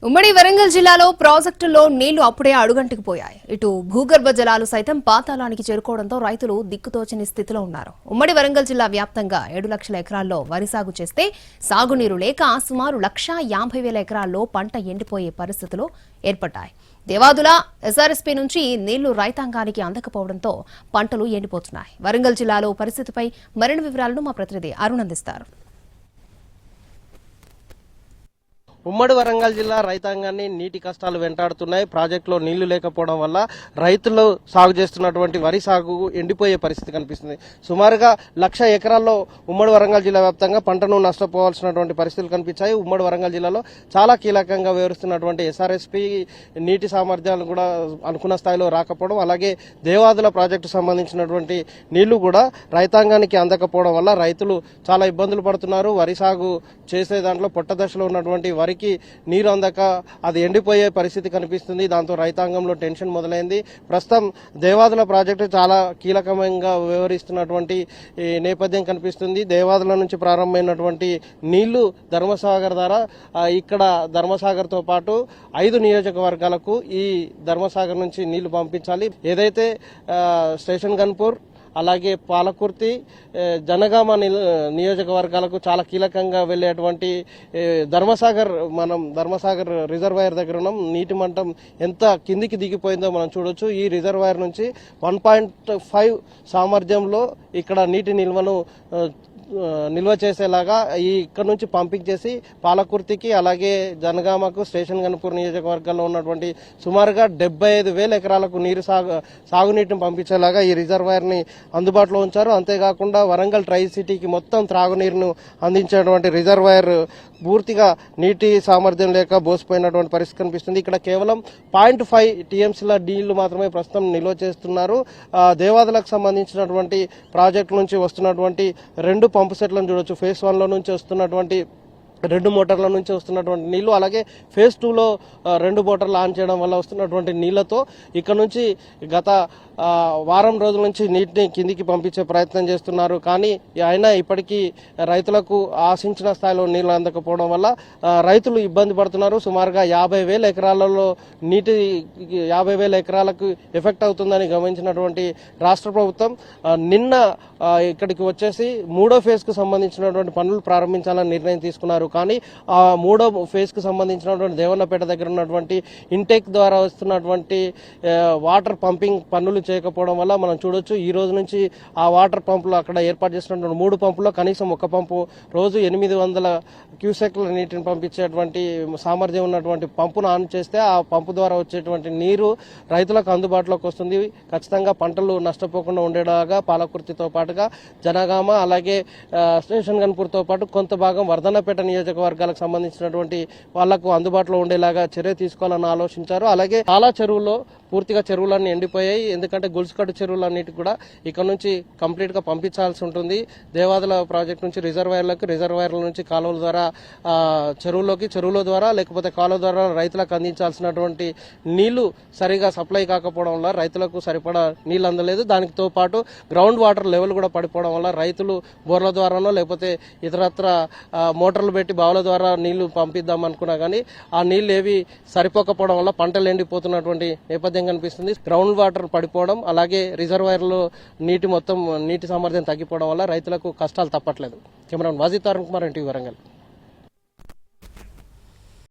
ఉమ్మడి వరంగల్ జిల్లాలో ప్రాజెక్టుల్లో నీళ్లు అప్పుడే అడుగంటుకుపోయాయి. ఇటు భూగర్భ జలాలు సైతం పాతాళానికి చేరుకోవడంతో రైతులు దిక్కుతోచని స్థితిలో ఉన్నారు. ఉమ్మడి వరంగల్ జిల్లా వ్యాప్తంగా 7 లక్షల ఎకరాల్లో వరి సాగు చేస్తే సాగునీరు లేక సుమారు 1,50,000 ఎకరాల్లో పంట ఎండిపోయే పరిస్థితులు ఏర్పడ్డాయి. దేవాదుల ఎస్ఆర్ఎస్పీ నుంచి నీళ్లు రైతాంగానికి అందకపోవడంతో పంటలు ఎండిపోతున్నాయి. వరంగల్ జిల్లాలో పరిస్థితిపై మరిన్ని వివరాలను మా ప్రతినిధి అరుణ్ అందిస్తారు. ఉమ్మడి వరంగల్ జిల్లా రైతాంగాన్ని నీటి కష్టాలు వెంటాడుతున్నాయి. ప్రాజెక్టులో నీళ్లు లేకపోవడం వల్ల రైతులు సాగు చేస్తున్నటువంటి వరి సాగు ఎండిపోయే పరిస్థితి కనిపిస్తుంది. సుమారుగా 1,00,000 ఎకరాల్లో ఉమ్మడి వరంగల్ జిల్లా వ్యాప్తంగా పంటను నష్టపోవాల్సినటువంటి పరిస్థితులు కనిపించాయి. ఉమ్మడి వరంగల్ జిల్లాలో చాలా కీలకంగా వ్యవహరిస్తున్నటువంటి ఎస్ఆర్ఎస్పీ నీటి సామర్థ్యాలు కూడా అనుకున్న స్థాయిలో రాకపోవడం, అలాగే దేవాదుల ప్రాజెక్టు సంబంధించినటువంటి నీళ్లు కూడా రైతాంగానికి అందకపోవడం వల్ల రైతులు చాలా ఇబ్బందులు పడుతున్నారు. వరి సాగు చేసే దాంట్లో పొట్ట దశలో ఉన్నటువంటి వరికి నీరు అందక అది ఎండిపోయే పరిస్థితి కనిపిస్తుంది. దాంతో రైతాంగంలో టెన్షన్ మొదలైంది. ప్రస్తుతం దేవాదుల ప్రాజెక్టు చాలా కీలకంగా వ్యవహరిస్తున్నటువంటి నేపథ్యం కనిపిస్తుంది. దేవాదుల నుంచి ప్రారంభమైనటువంటి నీళ్లు ధర్మసాగర్ ద్వారా ఇక్కడ ధర్మసాగర్తో పాటు 5 నియోజకవర్గాలకు ఈ ధర్మసాగర్ నుంచి నీళ్లు పంపించాలి. ఏదైతే స్టేషన్ గన్పూర్ అలాగే పాలకుర్తి జనగామ నియోజకవర్గాలకు చాలా కీలకంగా వెళ్లేటువంటి ధర్మసాగర్ రిజర్వాయర్ దగ్గర ఉన్నాం. నీటి మట్టం ఎంత కిందికి దిగిపోయిందో మనం చూడొచ్చు. ఈ రిజర్వాయర్ నుంచి 1.5 సామర్థ్యంలో ఇక్కడ నీటి నిల్వ చేసేలాగా ఇక్కడ నుంచి పంపింగ్ చేసి పాలకుర్తికి అలాగే జనగామకు స్టేషన్ గన్పూర్ నియోజకవర్గాల్లో ఉన్నటువంటి సుమారుగా 75,000 ఎకరాలకు సాగునీటిని పంపించేలాగా ఈ రిజర్వాయర్ ని అందుబాటులో ఉంచారు. అంతేకాకుండా వరంగల్ ట్రై సిటీకి మొత్తం త్రాగునీరును అందించేటువంటి రిజర్వాయర్ పూర్తిగా నీటి సామర్థ్యం లేక బోసిపోయినటువంటి పరిస్థితి కనిపిస్తుంది. ఇక్కడ కేవలం 0.5 టీఎంసీల నీళ్లు మాత్రమే ప్రస్తుతం నిల్వ చేస్తున్నారు. దేవాదులకు సంబంధించినటువంటి ప్రాజెక్టు నుంచి వస్తున్నటువంటి 2 పంపు సెట్లను చూడొచ్చు. ఫేజ్ 1 లో నుంచి వస్తున్నటువంటి 2 మోటార్ల నుంచి వస్తున్నటువంటి నీళ్లు, అలాగే ఫేజ్ 2లో 2 మోటార్లు ఆన్ చేయడం వల్ల వస్తున్నటువంటి నీళ్లతో ఇక్కడ నుంచి గత వారం రోజుల నుంచి నీటిని కిందికి పంపించే ప్రయత్నం చేస్తున్నారు. కానీ అయినా ఇప్పటికీ రైతులకు ఆశించిన స్థాయిలో నీళ్లు అందకపోవడం వల్ల రైతులు ఇబ్బంది పడుతున్నారు. సుమారుగా 50,000 ఎకరాలలో 50,000 ఎకరాలకు ఎఫెక్ట్ అవుతుందని గమనించినటువంటి రాష్ట్ర ప్రభుత్వం నిన్న ఇక్కడికి వచ్చేసి 3వ ఫేజ్ కు సంబంధించినటువంటి పనులు ప్రారంభించాలని నిర్ణయం తీసుకున్నారు. కానీ ఆ 3వ ఫేజ్ కు సంబంధించినటువంటి దేవన్నపేట దగ్గర ఉన్నటువంటి ఇంటెక్ ద్వారా వస్తున్నటువంటి వాటర్ పంపింగ్ పనులు చేయకపోవడం వల్ల మనం చూడొచ్చు. ఈ రోజు నుంచి ఆ వాటర్ పంపులు అక్కడ ఏర్పాటు చేసినటువంటి 3 పంపుల్లో కనీసం ఒక పంపు రోజు 800 క్యూసెక్ల నీటిని పంపించేటువంటి సామర్థ్యం ఉన్నటువంటి పంపును ఆన్ చేస్తే ఆ పంపు ద్వారా వచ్చేటువంటి నీరు రైతులకు అందుబాటులోకి వస్తుంది. ఖచ్చితంగా పంటలు నష్టపోకుండా ఉండేలాగా పాలకుర్తితో పాటుగా జనగామ అలాగే స్టేషన్ గన్పూర్తో పాటు కొంత భాగం వర్ధన్నపేట నియోజకవర్గాలకు సంబంధించినటువంటి వాళ్లకు అందుబాటులో ఉండేలాగా చర్య తీసుకోవాలని ఆలోచించారు. అలాగే చాలా చెరువుల్లో పూర్తిగా చెరువులన్నీ ఎండిపోయాయి. ఎందుకంటే గొలుసుకట్టు చెరువులన్నిటి కూడా ఇక్కడ నుంచి కంప్లీట్ గా పంపించాల్సి ఉంటుంది. దేవాదుల ప్రాజెక్ట్ నుంచి రిజర్వాయర్ల నుంచి కాలువల ద్వారా చెరువుల ద్వారా లేకపోతే కాలువ ద్వారా రైతులకు అందించాల్సినటువంటి నీళ్లు సరిగా సప్లై కాకపోవడం వల్ల రైతులకు సరిపడా నీళ్లు అందలేదు. దానితో పాటు గ్రౌండ్ వాటర్ లెవెల్ కూడా పడిపోవడం వల్ల రైతులు బోర్ల ద్వారానో లేకపోతే ఇతరత్ర మోటార్లు పెట్టి బావుల ద్వారా నీళ్లు పంపిద్దాం అనుకున్నా కానీ ఆ నీళ్లు ఏవి సరిపోకపోవడం వల్ల పంటలు ఎండిపోతున్నటువంటి నేపథ్యం కనిపిస్తుంది. గ్రౌండ్ వాటర్ పడిపోవడం అలాగే రిజర్వాయర్లో నీటి సామర్థ్యం తగ్గిపోవడం వల్ల రైతులకు కష్టాలు తప్పట్లేదు. Cameraman Wajid Arun Kumar, NTV Warangal.